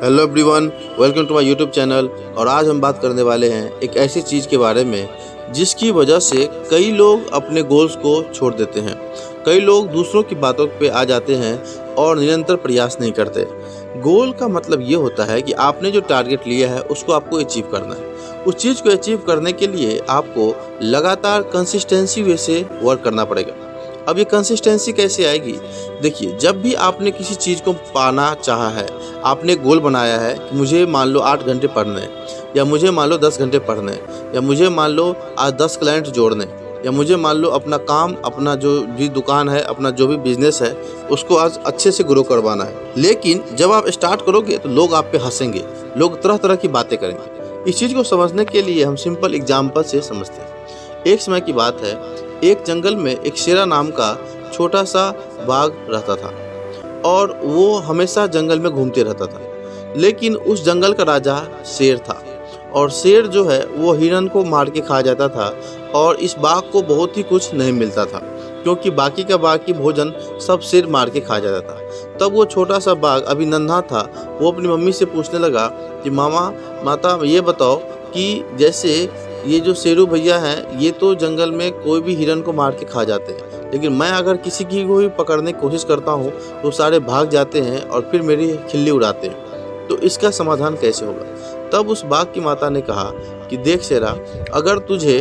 Hello everyone, welcome to my YouTube channel. और आज हम बात करने वाले हैं एक ऐसी चीज़ के बारे में जिसकी वजह से कई लोग अपने गोल्स को छोड़ देते हैं। कई लोग दूसरों की बातों पे आ जाते हैं और निरंतर प्रयास नहीं करते। गोल का मतलब ये होता है कि आपने जो टारगेट लिया है उसको आपको अचीव करना है। उस चीज़ को अचीव करने के लिए आपको लगातार कंसिस्टेंसी वे से वर्क करना पड़ेगा। अब ये कंसिस्टेंसी कैसे आएगी? देखिए, जब भी आपने किसी चीज़ को पाना चाहा है, आपने गोल बनाया है कि मुझे मान लो 8 घंटे पढ़ने हैं, या मुझे मान लो 10 घंटे पढ़ने हैं, या मुझे मान लो आज 10 क्लाइंट जोड़ने हैं, या मुझे मान लो अपना काम, अपना जो भी दुकान है, अपना जो भी बिजनेस है, उसको आज अच्छे से ग्रो करवाना है। लेकिन जब आप स्टार्ट करोगे तो लोग आप पे हंसेंगे, लोग तरह तरह की बातें करेंगे। इस चीज़ को समझने के लिए हम सिंपल एग्जाम्पल से समझते हैं। एक समय की बात है, एक जंगल में एक शेरा नाम का छोटा सा बाघ रहता था और वो हमेशा जंगल में घूमते रहता था। लेकिन उस जंगल का राजा शेर था और शेर जो है वो हिरन को मार के खा जाता था और इस बाघ को बहुत ही कुछ नहीं मिलता था, क्योंकि बाकी का बाघ की भोजन सब शेर मार के खा जाता था। तब वो छोटा सा बाघ अभी नन्हा था। वो अपनी मम्मी से पूछने लगा कि माता ये बताओ कि जैसे ये जो शेरू भैया हैं, ये तो जंगल में कोई भी हिरन को मार के खा जाते हैं, लेकिन मैं अगर किसी की को भी पकड़ने की कोशिश करता हूँ तो सारे भाग जाते हैं और फिर मेरी खिल्ली उड़ाते हैं। तो इसका समाधान कैसे होगा? तब उस बाघ की माता ने कहा कि देख शेरा, अगर तुझे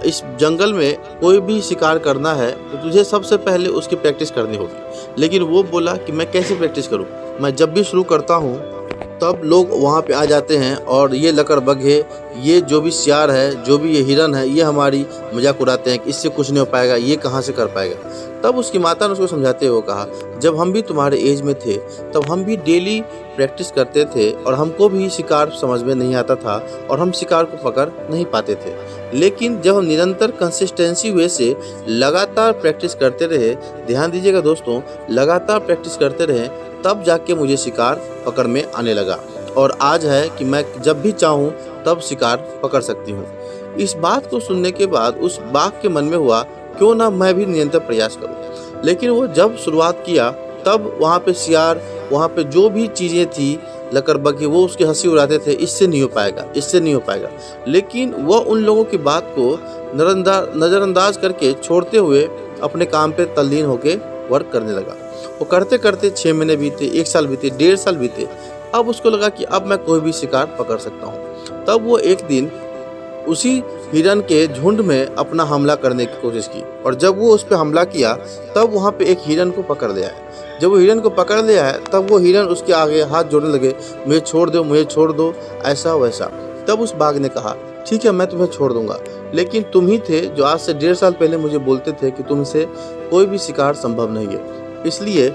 इस जंगल में कोई भी शिकार करना है तो तुझे सबसे पहले उसकी प्रैक्टिस करनी होगी। लेकिन वो बोला कि मैं कैसे प्रैक्टिस करूँ? मैं जब भी शुरू करता हूँ तब लोग वहाँ पे आ जाते हैं और ये लकड़बग्घे, ये जो भी सियार है, जो भी ये हिरन है, ये हमारी मजाक उड़ाते हैं कि इससे कुछ नहीं हो पाएगा, ये कहाँ से कर पाएगा। तब उसकी माता ने उसको समझाते हुए कहा, जब हम भी तुम्हारे एज में थे तब हम भी डेली प्रैक्टिस करते थे और हमको भी शिकार समझ में नहीं आता था और हम शिकार को पकड़ नहीं पाते थे। लेकिन जब हम निरंतर कंसिस्टेंसी वे से लगातार प्रैक्टिस करते रहे, ध्यान दीजिएगा दोस्तों, लगातार प्रैक्टिस करते रहे, तब जाके मुझे शिकार पकड़ में आने लगा। और आज है कि मैं जब भी चाहूँ तब शिकार पकड़ सकती हूँ। इस बात को सुनने के बाद उस बाघ के मन में हुआ, क्यों ना मैं भी निरंतर प्रयास करूँ। लेकिन वो जब शुरुआत किया तब वहाँ पे सियार, वहाँ पे जो भी चीज़ें थी लकड़बग्घे, वो उसकी हंसी उड़ाते थे, इससे नहीं हो पाएगा, इससे नहीं हो पाएगा। लेकिन वह उन लोगों की बात को नज़रअंदाज करके छोड़ते हुए अपने काम पे तल्लीन होकर वर्क करने लगा। वो करते करते 6 महीने बीते, 1 साल बीते, 1.5 साल बीते। अब उसको लगा कि अब मैं कोई भी शिकार पकड़ सकता हूँ। तब वो एक दिन उसी हिरन के झुंड में अपना हमला करने की कोशिश की और जब वो उस पर हमला किया तब वहाँ पे एक हिरन को पकड़ लिया है। जब वो हिरन को पकड़ लिया है तब वो हिरन उसके आगे हाथ जोड़ने लगे, मुझे छोड़ दो, मुझे छोड़ दो, ऐसा वैसा। तब उस बाघ ने कहा, ठीक है, मैं तुम्हें छोड़ दूंगा, लेकिन तुम ही थे जो आज से 1.5 साल पहले मुझे बोलते थे कि तुमसे कोई भी शिकार संभव नहीं है। इसलिए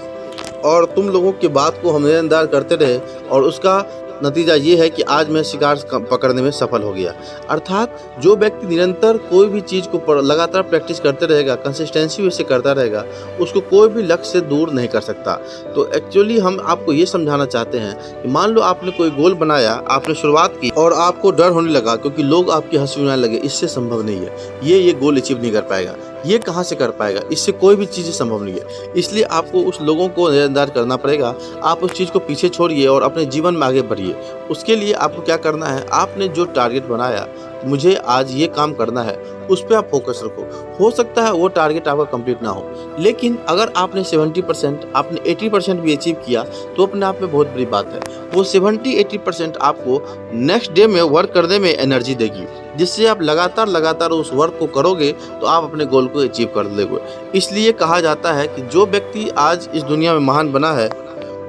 और तुम लोगों की बात को हम नज़रअंदाज करते रहे और उसका नतीजा ये है कि आज मैं शिकार पकड़ने में सफल हो गया। अर्थात जो व्यक्ति निरंतर कोई भी चीज़ को लगातार प्रैक्टिस करते रहेगा, कंसिस्टेंसी से करता रहेगा, उसको कोई भी लक्ष्य से दूर नहीं कर सकता। तो एक्चुअली हम आपको ये समझाना चाहते हैं कि मान लो आपने कोई गोल बनाया, आपने शुरुआत की और आपको डर होने लगा क्योंकि लोग आपकी हंसी उड़ाने लगे, इससे संभव नहीं है, ये गोल अचीव नहीं कर पाएगा, ये कहाँ से कर पाएगा, इससे कोई भी चीज़ संभव नहीं है। इसलिए आपको उस लोगों को नज़रअंदाज करना पड़ेगा। आप उस चीज़ को पीछे छोड़िए और अपने जीवन में आगे बढ़िए। उसके लिए आपको क्या करना है, आपने जो टारगेट बनाया, मुझे आज ये काम करना है, उस पर आप फोकस रखो। हो सकता है वो टारगेट आपका कंप्लीट ना हो, लेकिन अगर आपने 70%, आपने 80% भी अचीव किया तो अपने आप में बहुत बड़ी बात है। वो 70-80% आपको नेक्स्ट डे में वर्क करने में एनर्जी देगी, जिससे आप लगातार उस वर्क को करोगे तो आप अपने गोल को अचीव कर लोगे। इसलिए कहा जाता है कि जो व्यक्ति आज इस दुनिया में महान बना है,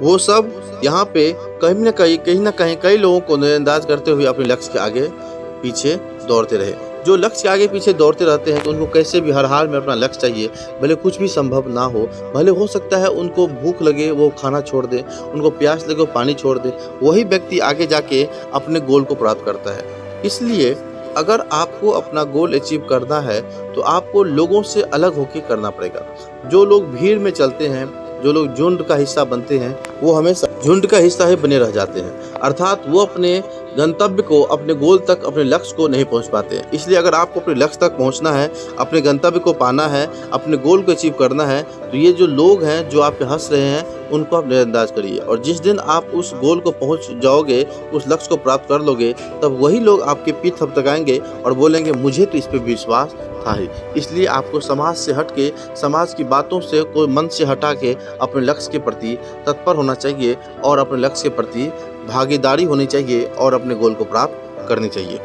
वो सब यहाँ पे कहीं ना कहीं कई लोगों को नज़रअंदाज करते हुए अपने लक्ष्य के आगे पीछे दौड़ते रहे। जो लक्ष्य के आगे पीछे दौड़ते रहते हैं तो उनको कैसे भी हर हाल में अपना लक्ष्य चाहिए, भले कुछ भी संभव ना हो, भले हो सकता है उनको भूख लगे वो खाना छोड़ दे, उनको प्यास लगे वो पानी छोड़ दे, वही व्यक्ति आगे जाके अपने गोल को प्राप्त करता है। इसलिए अगर आपको अपना गोल अचीव करना है तो आपको लोगों से अलग होकर करना पड़ेगा। जो लोग भीड़ में चलते हैं, जो लोग झुंड का हिस्सा बनते हैं, वो हमेशा झुंड का हिस्सा ही बने रह जाते हैं। अर्थात वो अपने गंतव्य को, अपने गोल तक, अपने लक्ष्य को नहीं पहुंच पाते हैं। इसलिए अगर आपको अपने लक्ष्य तक पहुंचना है, अपने गंतव्य को पाना है, अपने गोल को अचीव करना है, तो ये जो लोग हैं जो आप पे हंस रहे हैं, उनको आप नज़रअंदाज करिए। और जिस दिन आप उस गोल को पहुँच जाओगे, उस लक्ष्य को प्राप्त कर लोगे, तब वही लोग आपकी पीठ थपथपाएँगे और बोलेंगे मुझे तो इस पे विश्वास था ही। इसलिए आपको समाज से हट के, समाज की बातों से को मन से हटा के अपने लक्ष्य के प्रति तत्पर होना चाहिए और अपने लक्ष्य के प्रति भागीदारी होनी चाहिए और अपने गोल को प्राप्त करनी चाहिए।